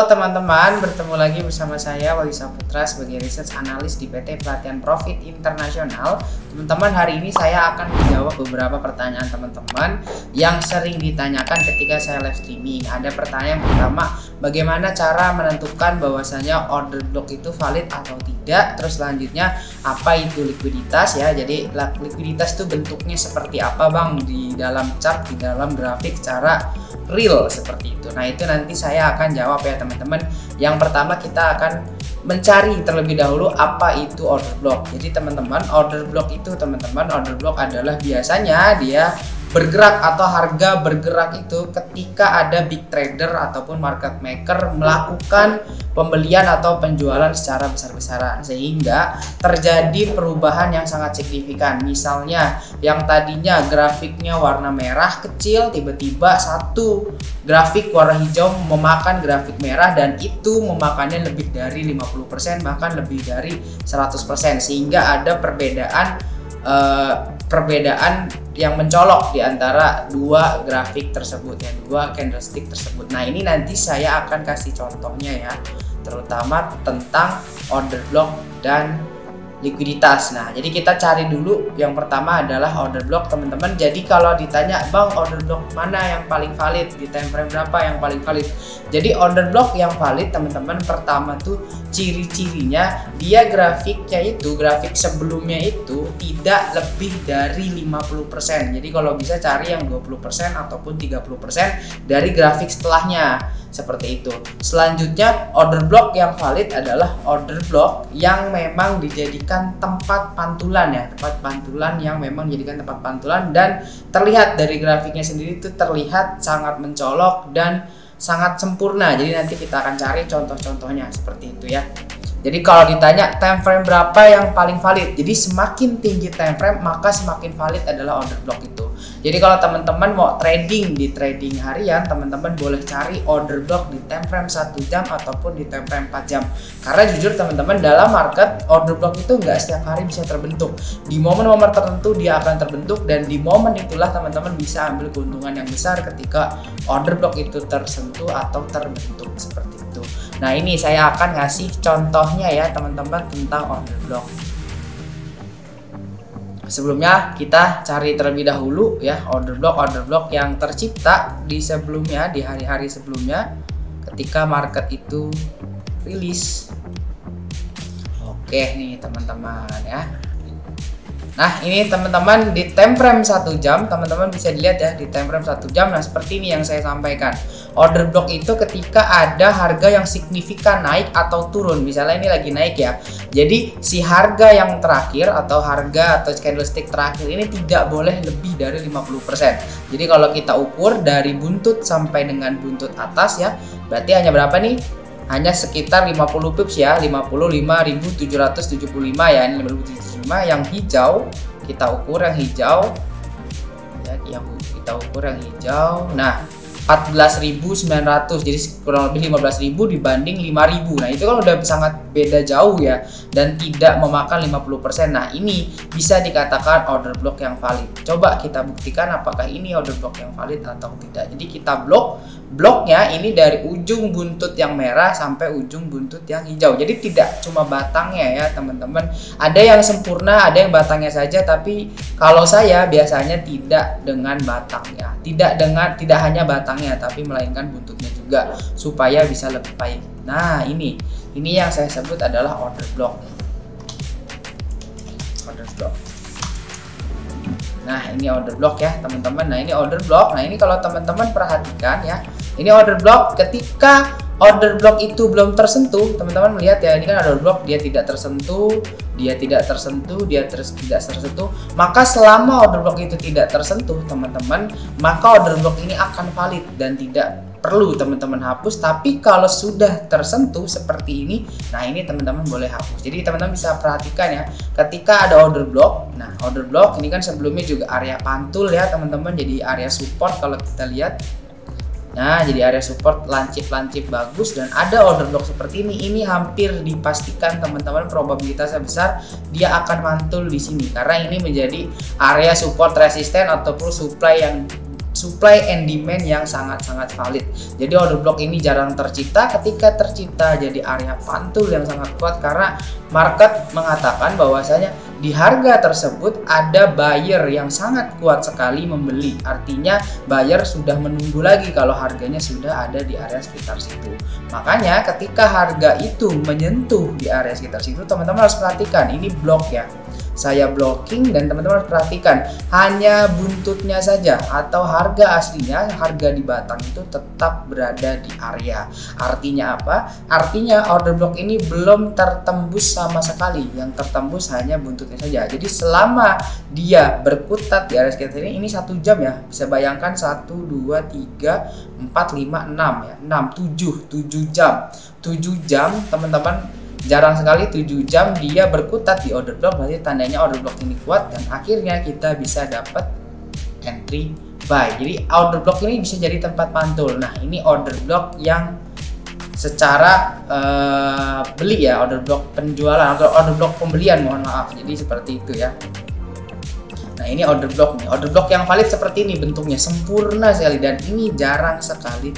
Halo teman-teman, bertemu lagi bersama saya Wali Saputra sebagai Research Analyst di PT Pelatihan Profit Internasional. Teman-teman, hari ini saya akan menjawab beberapa pertanyaan teman-teman yang sering ditanyakan ketika saya live streaming. Ada pertanyaan pertama, bagaimana cara menentukan bahwasanya order block itu valid atau tidak? Terus selanjutnya, apa itu likuiditas ya? Jadi likuiditas itu bentuknya seperti apa Bang di dalam chart, di dalam grafik secara real seperti itu. Nah, itu nanti saya akan jawab ya teman-teman. Yang pertama kita akan mencari terlebih dahulu apa itu order block. Jadi teman-teman, order block adalah biasanya dia bergerak atau harga bergerak itu ketika ada big trader ataupun market maker melakukan pembelian atau penjualan secara besar-besaran sehingga terjadi perubahan yang sangat signifikan. Misalnya yang tadinya grafiknya warna merah kecil, tiba-tiba satu grafik warna hijau memakan grafik merah dan itu memakannya lebih dari 50%, bahkan lebih dari 100%, sehingga ada perbedaan yang mencolok di antara dua grafik tersebut ya, dua candlestick tersebut. Nah, ini nanti saya akan kasih contohnya ya, terutama tentang order block dan likuiditas. Nah, jadi kita cari dulu yang pertama adalah order block teman-teman. Jadi kalau ditanya, Bang, order block mana yang paling valid, di time frame berapa yang paling valid? Jadi order block yang valid teman-teman, pertama tuh ciri-cirinya dia grafiknya itu, grafik sebelumnya itu tidak lebih dari 50%. Jadi kalau bisa cari yang 20% ataupun 30% dari grafik setelahnya, seperti itu. Selanjutnya, order block yang valid adalah order block yang memang dijadikan tempat pantulan ya, tempat pantulan yang memang dijadikan tempat pantulan dan terlihat dari grafiknya sendiri itu terlihat sangat mencolok dan sangat sempurna. Jadi nanti kita akan cari contoh-contohnya seperti itu ya. Jadi kalau ditanya time frame berapa yang paling valid, jadi semakin tinggi time frame maka semakin valid adalah order block itu. Jadi kalau teman-teman mau trading di trading harian, teman-teman boleh cari order block di time frame 1 jam ataupun di time frame 4 jam. Karena jujur teman-teman, dalam market order block itu nggak setiap hari bisa terbentuk. Di momen-momen tertentu dia akan terbentuk dan di momen itulah teman-teman bisa ambil keuntungan yang besar ketika order block itu tersentuh atau terbentuk seperti itu. Nah, ini saya akan ngasih contohnya ya teman-teman tentang order block. Sebelumnya kita cari terlebih dahulu ya order block yang tercipta di sebelumnya, di hari-hari sebelumnya ketika market itu rilis. Oke nih teman-teman ya. Nah, ini teman-teman di time frame 1 jam, teman-teman bisa dilihat ya di time frame 1 jam. Nah, seperti ini yang saya sampaikan. Order block itu ketika ada harga yang signifikan naik atau turun. Misalnya ini lagi naik ya. Jadi si harga yang terakhir atau harga atau candlestick terakhir ini tidak boleh lebih dari 50%. Jadi kalau kita ukur dari buntut sampai dengan buntut atas ya, berarti hanya berapa nih? Hanya sekitar 50 pips ya, 55.775 ya, ini 55.775. Yang hijau kita ukur yang hijau ya, kita ukur yang hijau. Nah, 14.900, jadi kurang lebih 15.000 dibanding 5.000. Nah, itu kan udah sangat beda jauh ya dan tidak memakan 50%. Nah, ini bisa dikatakan order block yang valid. Coba kita buktikan apakah ini order block yang valid atau tidak. Jadi kita bloknya ini dari ujung buntut yang merah sampai ujung buntut yang hijau. Jadi tidak cuma batangnya ya teman-teman. Ada yang sempurna, ada yang batangnya saja, tapi kalau saya biasanya tidak dengan batangnya. Tidak hanya batangnya tapi melainkan buntutnya juga supaya bisa lebih baik. Nah, ini yang saya sebut adalah order block. Order block. Nah, ini order block ya teman-teman. Nah, ini order block. Nah, ini kalau teman-teman perhatikan ya, ini order block ketika order block itu belum tersentuh, teman-teman melihat ya, ini kan order block dia tidak tersentuh, dia tidak tersentuh, dia tidak tersentuh. Maka selama order block itu tidak tersentuh teman-teman, maka order block ini akan valid dan tidak perlu teman-teman hapus. Tapi kalau sudah tersentuh seperti ini, nah ini teman-teman boleh hapus. Jadi teman-teman bisa perhatikan ya, ketika ada order block, nah order block ini kan sebelumnya juga area pantul ya teman-teman, jadi area support kalau kita lihat. Nah, jadi area support lancip-lancip bagus dan ada order block seperti ini hampir dipastikan teman-teman probabilitasnya besar dia akan mantul di sini karena ini menjadi area support resisten ataupun supply yang supply and demand yang sangat-sangat valid. Jadi order block ini jarang tercipta. Ketika tercipta jadi area pantul yang sangat kuat karena market mengatakan bahwasanya di harga tersebut ada buyer yang sangat kuat sekali membeli. Artinya buyer sudah menunggu lagi kalau harganya sudah ada di area sekitar situ. Makanya ketika harga itu menyentuh di area sekitar situ, teman-teman harus perhatikan ini blok ya. Saya blocking dan teman-teman harus perhatikan hanya buntutnya saja atau harga aslinya, harga di batang itu tetap berada di area. Artinya apa? Artinya order block ini belum tertembus sama sekali, yang tertembus hanya buntutnya saja. Jadi selama dia berkutat di area sekitar ini 1 jam ya, bisa bayangkan 1, 2, 3, 4, 5, 6 ya, 6, 7 jam. 7 jam teman-teman, jarang sekali 7 jam dia berkutat di order block, berarti tandanya order block ini kuat dan akhirnya kita bisa dapat entry buy. Jadi order block ini bisa jadi tempat mantul. Nah, ini order block yang secara beli ya, order block penjualan atau order block pembelian, mohon maaf. Jadi seperti itu ya. Nah, ini order block nih. Order block yang valid seperti ini, bentuknya sempurna sekali dan ini jarang sekali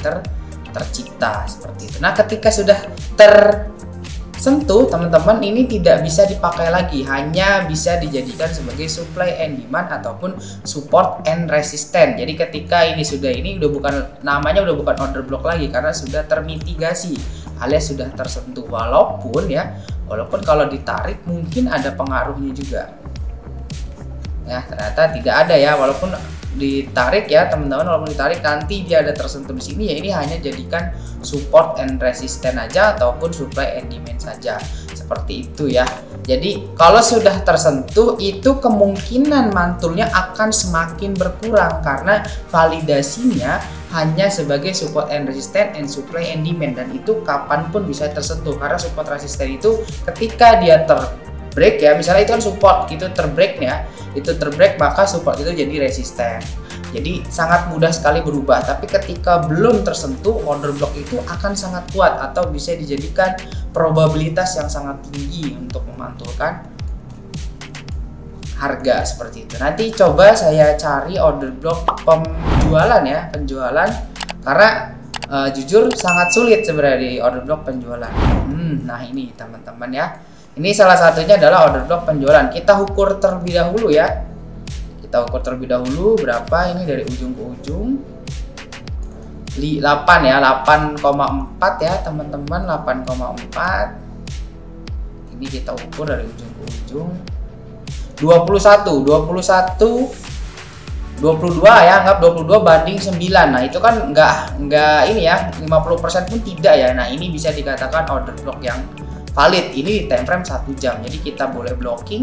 tercipta seperti itu. Nah, ketika sudah tersentuh teman-teman, ini tidak bisa dipakai lagi, hanya bisa dijadikan sebagai supply and demand ataupun support and resistance. Jadi ketika ini udah bukan namanya, udah bukan order block lagi karena sudah termitigasi alias sudah tersentuh. Walaupun kalau ditarik mungkin ada pengaruhnya juga ya, ternyata tidak ada ya. Walaupun ditarik ya teman-teman, walaupun ditarik nanti dia ada tersentuh di sini ya, ini hanya jadikan support and resistance aja ataupun supply and demand saja, seperti itu ya. Jadi kalau sudah tersentuh itu kemungkinan mantulnya akan semakin berkurang karena validasinya hanya sebagai support and resistance and supply and demand, dan itu kapanpun bisa tersentuh karena support resistance itu ketika dia break ya, misalnya itu kan support gitu terbreak ya, itu terbreak maka support itu jadi resisten. Jadi sangat mudah sekali berubah, tapi ketika belum tersentuh order block itu akan sangat kuat atau bisa dijadikan probabilitas yang sangat tinggi untuk memantulkan harga seperti itu. Nanti coba saya cari order block penjualan ya, penjualan karena jujur sangat sulit sebenarnya di order block penjualan. Nah ini teman-teman ya. Ini salah satunya adalah order block penjualan. Kita ukur terlebih dahulu ya. Kita ukur terlebih dahulu berapa ini dari ujung ke ujung. 8 ya, 8,4 ya teman-teman, 8,4. Ini kita ukur dari ujung ke ujung. 22 ya, anggap 22 banding 9. Nah, itu kan enggak ini ya, 50% pun tidak ya. Nah, ini bisa dikatakan order block yang valid. Ini di time frame 1 jam. Jadi kita boleh blocking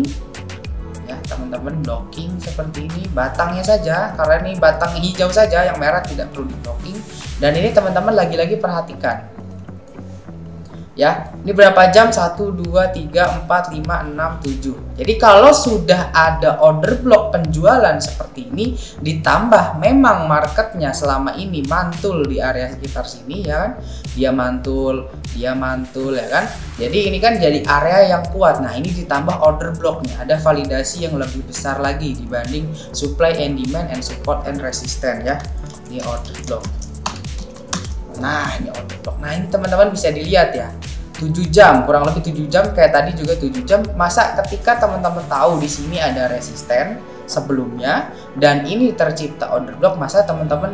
ya, teman-teman, blocking seperti ini batangnya saja karena ini batang hijau saja, yang merah tidak perlu di blocking. Dan ini teman-teman lagi-lagi perhatikan. Ya, ini berapa jam? 1 2 3 4 5 6 7. Jadi kalau sudah ada order block penjualan seperti ini ditambah memang marketnya selama ini mantul di area sekitar sini ya kan, dia mantul ya kan. Jadi ini kan jadi area yang kuat. Nah, ini ditambah order blocknya, ada validasi yang lebih besar lagi dibanding supply and demand and support and resistance ya. Ini order block. Nah, ini order block. Nah, ini teman-teman bisa dilihat ya. 7 jam, kurang lebih 7 jam kayak tadi juga 7 jam. Masa ketika teman-teman tahu di sini ada resisten sebelumnya dan ini tercipta order block, masa teman-teman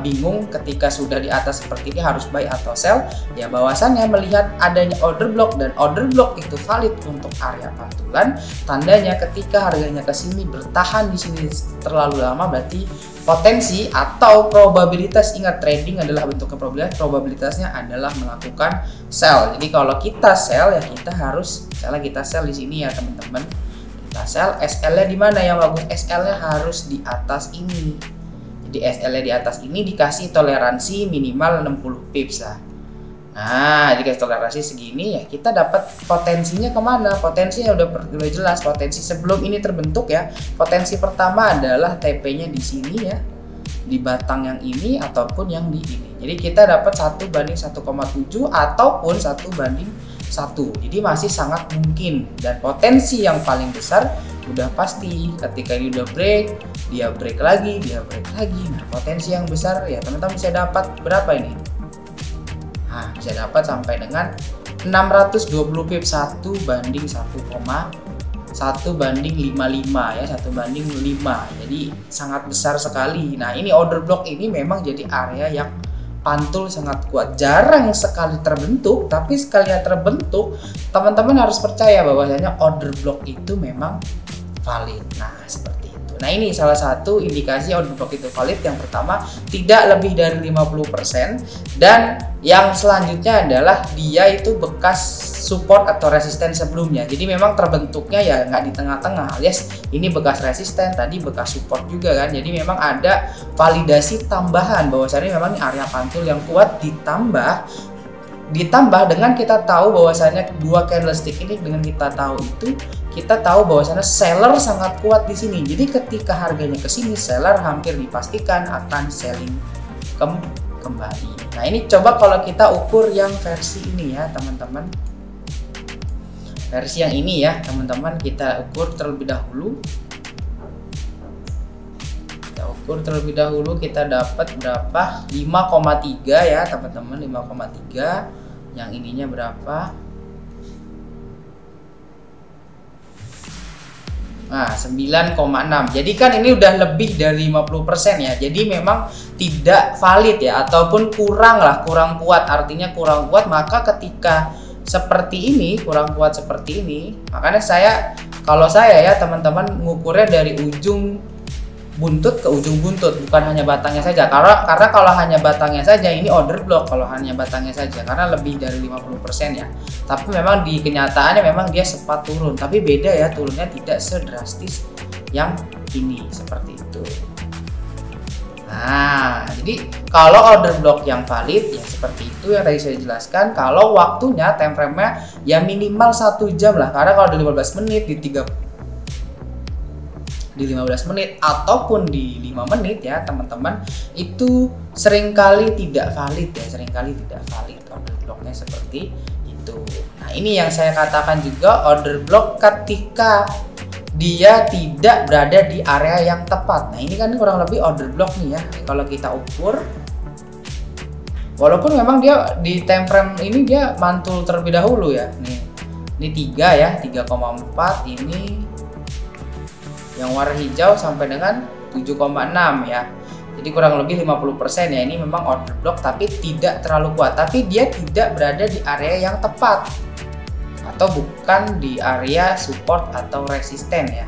bingung ketika sudah di atas seperti ini harus buy atau sell? Ya, bahwasannya melihat adanya order block dan order block itu valid untuk area pantulan, tandanya ketika harganya ke sini bertahan di sini terlalu lama berarti potensi atau probabilitas, ingat trading adalah bentuk probabilitasnya adalah melakukan sell. Jadi kalau kita sell ya kita harus, misalnya kita sell di sini ya teman-teman, kita sell, SL-nya di mana yang bagus? SL-nya harus di atas ini. Jadi SL-nya di atas ini dikasih toleransi minimal 60 pips lah. Nah, dikasih toleransi segini ya kita dapat potensinya kemana? Potensinya udah jelas, potensi sebelum ini terbentuk ya. Potensi pertama adalah TP-nya di sini ya, di batang yang ini ataupun yang di ini. Jadi kita dapat 1 banding 1,7 ataupun 1 banding 1. Jadi masih sangat mungkin, dan potensi yang paling besar udah pasti ketika ini udah break, dia break lagi, dia break lagi. Nah, potensi yang besar ya teman-teman bisa dapat berapa ini? Nah, bisa dapat sampai dengan 620 pip, 1 banding 1,1 banding 55 ya, 1 banding 5. Jadi sangat besar sekali. Nah, ini order block ini memang jadi area yang pantul sangat kuat, jarang sekali terbentuk, tapi sekalinya terbentuk teman-teman harus percaya bahwasanya order block itu memang valid. Nah, seperti itu. Nah, ini salah satu indikasi order block itu valid. Yang pertama, tidak lebih dari 50%, dan yang selanjutnya adalah dia itu bekas support atau resisten sebelumnya. Jadi memang terbentuknya ya nggak di tengah-tengah, alias ini bekas resisten, tadi bekas support juga kan. Jadi memang ada validasi tambahan bahwasannya memang ini area pantul yang kuat, ditambah dengan kita tahu bahwasannya dua candlestick ini, dengan kita tahu itu, kita tahu bahwasannya seller sangat kuat di sini. Jadi ketika harganya ke sini, seller hampir dipastikan akan selling kembali. Nah, ini coba kalau kita ukur yang versi ini ya teman-teman. Versi yang ini ya teman-teman, kita ukur terlebih dahulu. Kita dapat berapa? 5,3 ya teman-teman, 5,3. Yang ininya berapa? Nah, 9,6. Jadi kan ini udah lebih dari 50% ya. Jadi memang tidak valid ya, ataupun kurang kuat. Artinya kurang kuat, maka ketika seperti ini, kurang kuat seperti ini, makanya kalau saya ya teman-teman ngukurnya dari ujung buntut ke ujung buntut, bukan hanya batangnya saja. Karena kalau hanya batangnya saja ini order block, kalau hanya batangnya saja, karena lebih dari 50% ya. Tapi memang di kenyataannya memang dia sempat turun, tapi beda ya, turunnya tidak sedrastis yang ini, seperti itu. Nah, jadi kalau order block yang valid ya seperti itu yang tadi saya jelaskan. Kalau waktunya, time frame-nya ya minimal 1 jam lah, karena kalau di 15 menit, di 15 menit ataupun di 5 menit ya teman-teman, itu seringkali tidak valid ya, order blocknya seperti itu. Nah, ini yang saya katakan juga order block ketika dia tidak berada di area yang tepat. Nah, ini kan kurang lebih order block nih ya. Kalau kita ukur, walaupun memang dia di time frame ini dia mantul terlebih dahulu ya. Nih, ini 3 ya, 3,4 ini. Yang warna hijau sampai dengan 7,6 ya. Jadi kurang lebih 50% ya. Ini memang order block tapi tidak terlalu kuat. Tapi dia tidak berada di area yang tepat, atau bukan di area support atau resisten ya.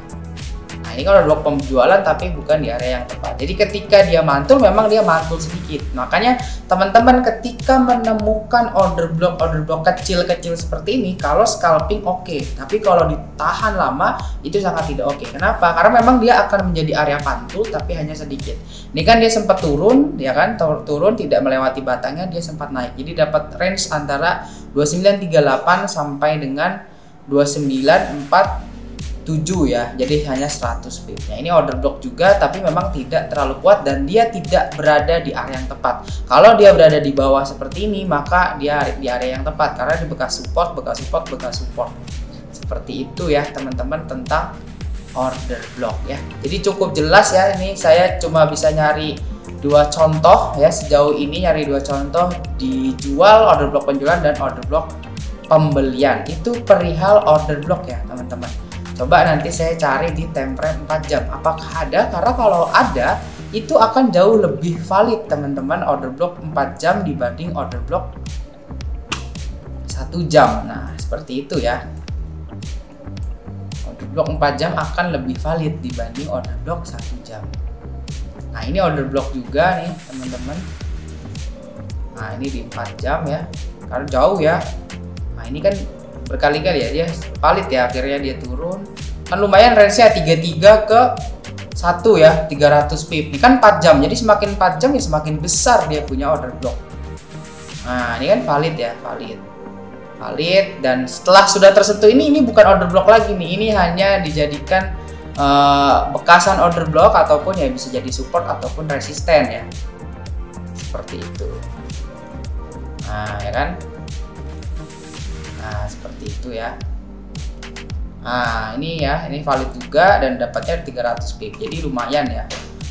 Nah, ini kalau blok penjualan tapi bukan di area yang tepat. Jadi ketika dia mantul, memang dia mantul sedikit. Makanya teman-teman ketika menemukan order block kecil-kecil seperti ini, kalau scalping oke, tapi kalau ditahan lama itu sangat tidak oke. Kenapa? Karena memang dia akan menjadi area pantul tapi hanya sedikit. Ini kan dia sempat turun ya kan, turun tidak melewati batangnya, dia sempat naik. Jadi dapat range antara 2938 sampai dengan 2947 ya, jadi hanya 100 pip. Nah, ini order block juga tapi memang tidak terlalu kuat dan dia tidak berada di area yang tepat. Kalau dia berada di bawah seperti ini, maka dia di area yang tepat karena di bekas support. Seperti itu ya teman-teman tentang order block ya. Jadi cukup jelas ya, ini saya cuma bisa nyari 2 contoh ya, sejauh ini nyari 2 contoh dijual, order block penjualan dan order block pembelian. Itu perihal order block ya teman-teman. Coba nanti saya cari di time frame 4 jam apakah ada, karena kalau ada itu akan jauh lebih valid teman-teman, order block 4 jam dibanding order block 1 jam. Nah, seperti itu ya. Order block 4 jam akan lebih valid dibanding order block 1 jam. Nah, ini order block juga nih teman-teman. Nah, ini di 4 jam ya, karena jauh ya. Nah, ini kan berkali-kali ya dia valid ya, akhirnya dia turun. Kan lumayan range-nya 33 ke 1 ya, 300 pip. Ini kan 4 jam, jadi semakin 4 jam ya semakin besar dia punya order block. Nah, ini kan valid ya, valid. Dan setelah sudah tersentuh ini bukan order block lagi nih, ini hanya dijadikan bekasan order block ataupun ya bisa jadi support ataupun resisten ya, seperti itu. Nah, ya kan. Nah, seperti itu ya. Nah ini ya, ini valid juga dan dapatnya 300 pip, jadi lumayan ya.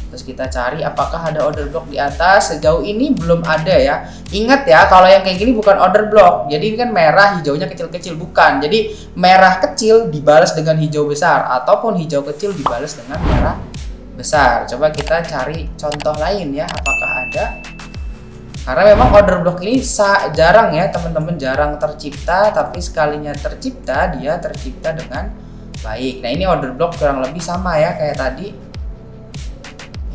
Terus kita cari apakah ada order block di atas. Sejauh ini belum ada ya. Ingat ya, kalau yang kayak gini bukan order block. Jadi ini kan merah, hijaunya kecil-kecil, bukan. Jadi merah kecil dibalas dengan hijau besar, ataupun hijau kecil dibalas dengan merah besar. Coba kita cari contoh lain ya, apakah ada. Karena memang order block ini jarang ya teman-teman, jarang tercipta. Tapi sekalinya tercipta, dia tercipta dengan baik. Nah ini order block kurang lebih sama ya kayak tadi.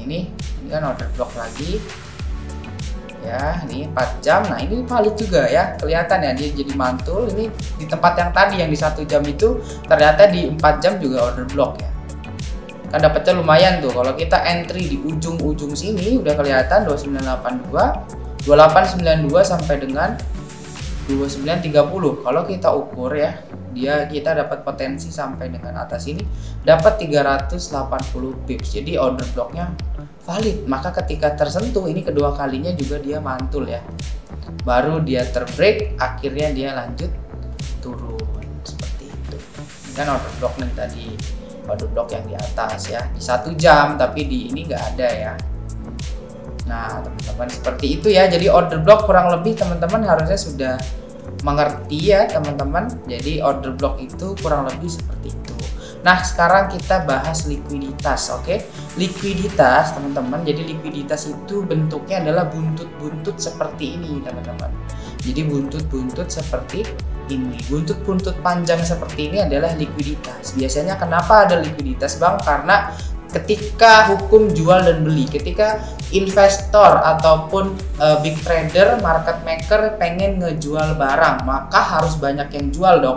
Ini kan order block lagi ya, ini 4 jam. Nah ini valid juga ya, kelihatan ya dia jadi mantul. Ini di tempat yang tadi yang di 1 jam itu, ternyata di 4 jam juga order block ya, kan dapatnya lumayan tuh. Kalau kita entry di ujung-ujung sini udah kelihatan 2982, 2892 sampai dengan 2930. Kalau kita ukur ya, kita dapat potensi sampai dengan atas ini dapat 380 pips. Jadi order blocknya valid. Maka ketika tersentuh ini kedua kalinya juga dia mantul ya, baru dia terbreak, akhirnya dia lanjut turun seperti itu. Ini kan order block nih tadi, order block yang di atas ya, di 1 jam, tapi di ini nggak ada ya. Nah teman-teman seperti itu ya. Jadi order block kurang lebih teman-teman harusnya sudah mengerti ya teman-teman. Jadi order block itu kurang lebih seperti itu. Nah sekarang kita bahas likuiditas. Oke, likuiditas teman-teman. Jadi likuiditas itu bentuknya adalah buntut-buntut seperti ini teman-teman. Jadi buntut-buntut seperti ini, buntut-buntut panjang seperti ini adalah likuiditas. Biasanya kenapa ada likuiditas Bang? Karena ketika hukum jual dan beli, ketika investor ataupun big trader, market maker pengen ngejual barang, maka harus banyak yang jual dong.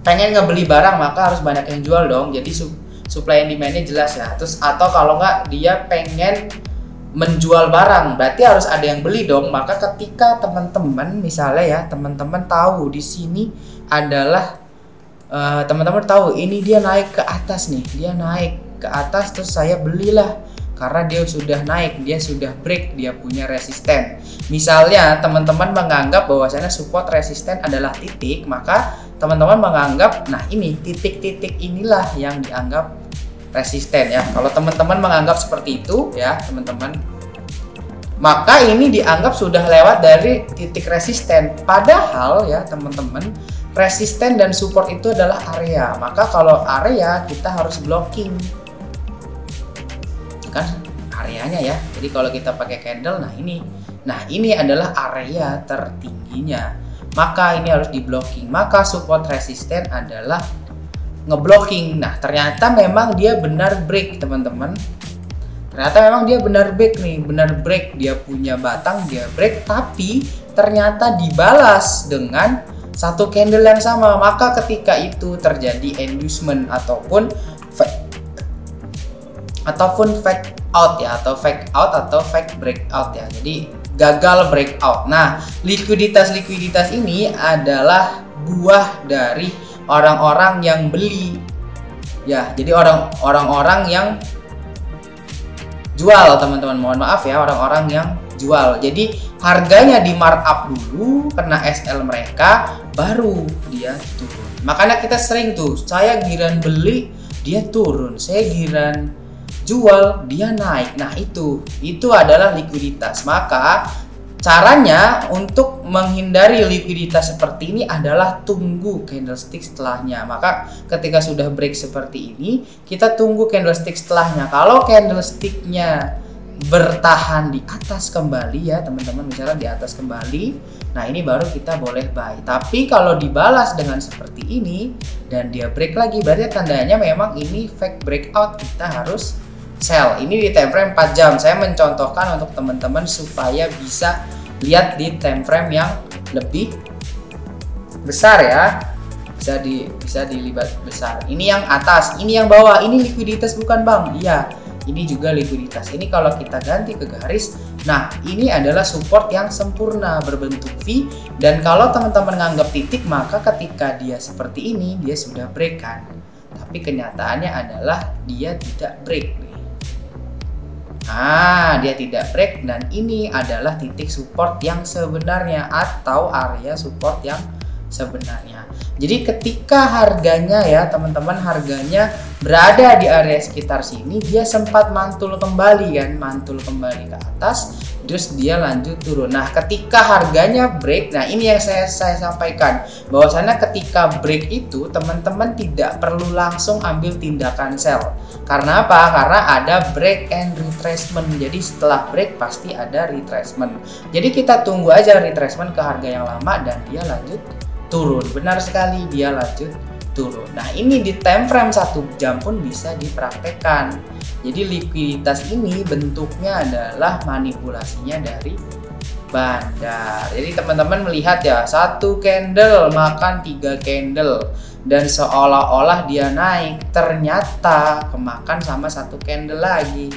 Pengen ngebeli barang, maka harus banyak yang jual dong. Jadi supply and demand-nya jelas ya. Terus atau kalau nggak dia pengen menjual barang, berarti harus ada yang beli dong. Maka ketika teman-teman misalnya ya, teman-teman tahu di sini adalah teman-teman tahu ini dia naik ke atas nih, dia naik ke atas, terus saya belilah karena dia sudah naik, dia sudah break, dia punya resisten. Misalnya teman-teman menganggap bahwasanya support resisten adalah titik, maka teman-teman menganggap nah ini titik-titik inilah yang dianggap resisten ya. Kalau teman-teman menganggap seperti itu ya teman-teman, maka ini dianggap sudah lewat dari titik resisten. Padahal ya teman-teman, resisten dan support itu adalah area. Maka kalau area kita harus blocking kan areanya ya. Jadi kalau kita pakai candle, nah ini adalah area tertingginya, maka ini harus di blocking. Maka support resisten adalah ngeblocking. Nah ternyata memang dia benar break teman-teman, ternyata memang dia benar break nih, benar break, dia punya batang, dia break, tapi ternyata dibalas dengan satu candle yang sama. Maka ketika itu terjadi inducement ataupun fake out ya, atau fake out atau fake breakout ya. Jadi gagal breakout. Nah, likuiditas ini adalah buah dari orang-orang yang beli. Ya, jadi orang-orang yang jual, teman-teman. Mohon maaf ya, orang-orang yang jual. Jadi harganya di markup dulu, kena SL mereka, baru dia turun. Makanya kita sering tuh, saya giran beli dia turun, saya giran jual dia naik. Nah itu adalah likuiditas. Maka caranya untuk menghindari likuiditas seperti ini adalah tunggu candlestick setelahnya. Maka ketika sudah break seperti ini, kita tunggu candlestick setelahnya. Kalau candlesticknya bertahan di atas kembali ya teman-teman, misalnya di atas kembali, nah ini baru kita boleh buy. Tapi kalau dibalas dengan seperti ini dan dia break lagi, berarti tandanya memang ini fake breakout, kita harus sell. Ini di time frame 4 jam. Saya mencontohkan untuk teman-teman supaya bisa lihat di time frame yang lebih besar ya. Bisa dilibat besar. Ini yang atas, ini yang bawah. Ini likuiditas bukan Bang? Iya, ini juga likuiditas. Ini kalau kita ganti ke garis, nah ini adalah support yang sempurna berbentuk V. Dan kalau teman-teman nganggap titik, maka ketika dia seperti ini, dia sudah break kan. Tapi kenyataannya adalah dia tidak break. Nah, dia tidak break, dan ini adalah titik support yang sebenarnya atau area support yang sebenarnya. Jadi ketika harganya ya teman-teman, harganya berada di area sekitar sini, dia sempat mantul kembali kan, mantul kembali ke atas, terus dia lanjut turun. Nah ketika harganya break, nah ini yang saya sampaikan, bahwasannya ketika break itu teman-teman tidak perlu langsung ambil tindakan sell. Karena apa? Karena ada break and retracement. Jadi setelah break pasti ada retracement. Jadi kita tunggu aja retracement ke harga yang lama dan dia lanjut turun. Benar sekali, dia lanjut turun. Nah ini di time frame 1 jam pun bisa dipraktekkan. Jadi likuiditas ini bentuknya adalah manipulasinya dari bandar. Jadi teman-teman melihat ya, 1 candle makan 3 candle dan seolah-olah dia naik, ternyata kemakan sama 1 candle lagi.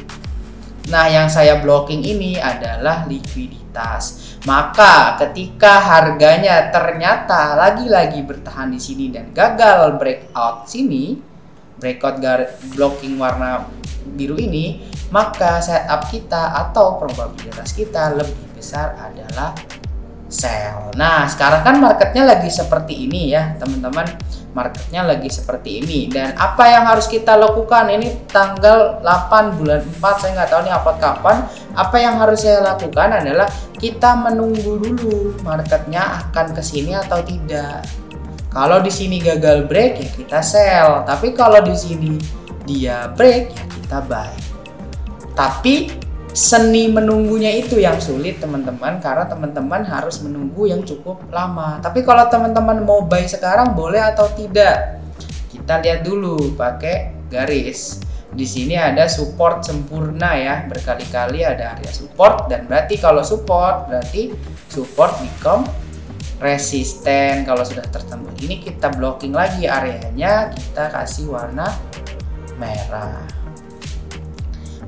Nah yang saya blocking ini adalah likuiditas. Maka ketika harganya ternyata lagi-lagi bertahan di sini dan gagal breakout sini, breakout blocking warna biru ini, maka setup kita atau probabilitas kita lebih besar adalah sell. Nah sekarang kan marketnya lagi seperti ini ya teman-teman, marketnya lagi seperti ini, dan apa yang harus kita lakukan ini tanggal 8 bulan 4, saya nggak tahu nih upload kapan. Apa yang harus saya lakukan adalah kita menunggu dulu marketnya akan kesini atau tidak. Kalau di sini gagal break ya kita sell, tapi kalau di sini dia break ya kita buy. Tapi seni menunggunya itu yang sulit teman-teman, karena teman-teman harus menunggu yang cukup lama. Tapi kalau teman-teman mau buy sekarang boleh atau tidak, kita lihat dulu pakai garis. Di sini ada support sempurna ya, berkali-kali ada area support, dan berarti kalau support berarti support become resisten. Kalau sudah tertembus ini kita blocking lagi areanya, kita kasih warna merah.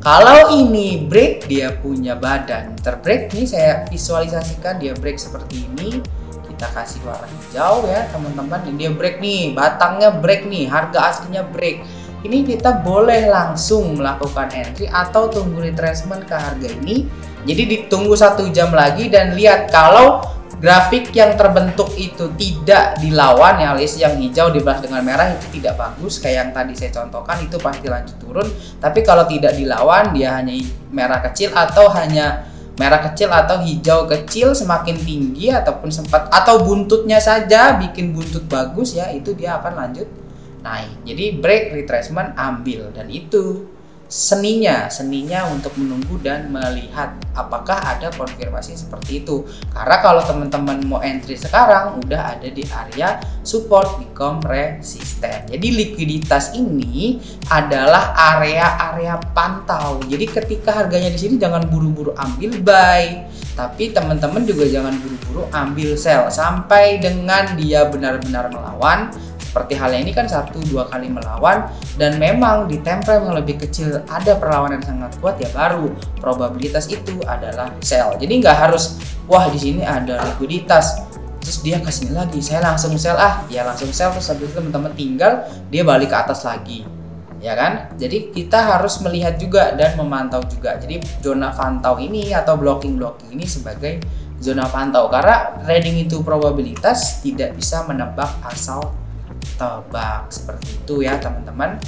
Kalau ini break, dia punya badan terbreak nih, saya visualisasikan dia break seperti ini, kita kasih warna hijau ya teman-teman. Ini dia break nih, batangnya break nih, harga aslinya break. Ini kita boleh langsung melakukan entry atau tunggu retracement ke harga ini. Jadi ditunggu 1 jam lagi dan lihat kalau grafik yang terbentuk itu tidak dilawan ya, list yang hijau dibalas dengan merah itu tidak bagus, kayak yang tadi saya contohkan itu pasti lanjut turun. Tapi kalau tidak dilawan, dia hanya merah kecil atau hanya merah kecil atau hijau kecil semakin tinggi ataupun sempat atau buntutnya saja bikin buntut bagus ya, itu dia akan lanjut naik. Jadi break retracement ambil, dan itu seninya untuk menunggu dan melihat apakah ada konfirmasi seperti itu. Karena kalau teman-teman mau entry sekarang udah ada di area support become resisten. Jadi likuiditas ini adalah area pantau. Jadi ketika harganya di sini jangan buru-buru ambil buy, tapi teman-teman juga jangan buru-buru ambil sell sampai dengan dia benar-benar melawan. Seperti halnya ini kan 1-2 kali melawan, dan memang di time frame yang lebih kecil ada perlawanan yang sangat kuat ya, baru probabilitas itu adalah sell. Jadi nggak harus wah di sini ada likuiditas terus dia kesini lagi saya langsung sell, ya langsung sell terus habis itu teman-teman tinggal dia balik ke atas lagi ya kan. Jadi kita harus melihat juga dan memantau juga. Jadi zona pantau ini atau blocking ini sebagai zona pantau, karena trading itu probabilitas, tidak bisa menebak asal tebak seperti itu ya teman-teman.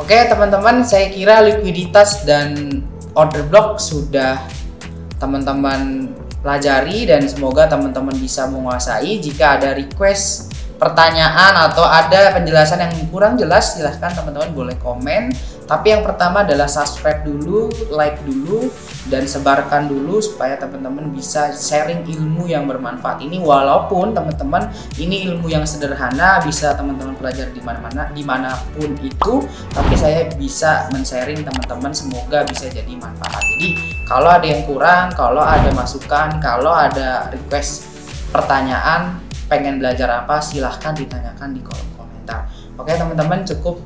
Oke teman-teman, saya kira likuiditas dan order block sudah teman-teman pelajari dan semoga teman-teman bisa menguasai. Jika ada request, pertanyaan atau ada penjelasan yang kurang jelas, silahkan teman-teman boleh komen. Tapi yang pertama adalah subscribe dulu, like dulu, dan sebarkan dulu supaya teman-teman bisa sharing ilmu yang bermanfaat ini. Walaupun teman-teman ini ilmu yang sederhana, bisa teman-teman pelajari di mana-mana, dimanapun itu, tapi saya bisa men-sharing teman-teman, semoga bisa jadi manfaat. Jadi kalau ada yang kurang, kalau ada masukan, kalau ada request pertanyaan, pengen belajar apa, silahkan ditanyakan di kolom komentar. Oke teman-teman, cukup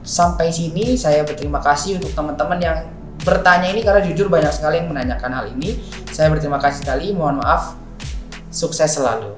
sampai sini. Saya berterima kasih untuk teman-teman yang bertanya ini, karena jujur banyak sekali yang menanyakan hal ini. Saya berterima kasih sekali, mohon maaf, sukses selalu.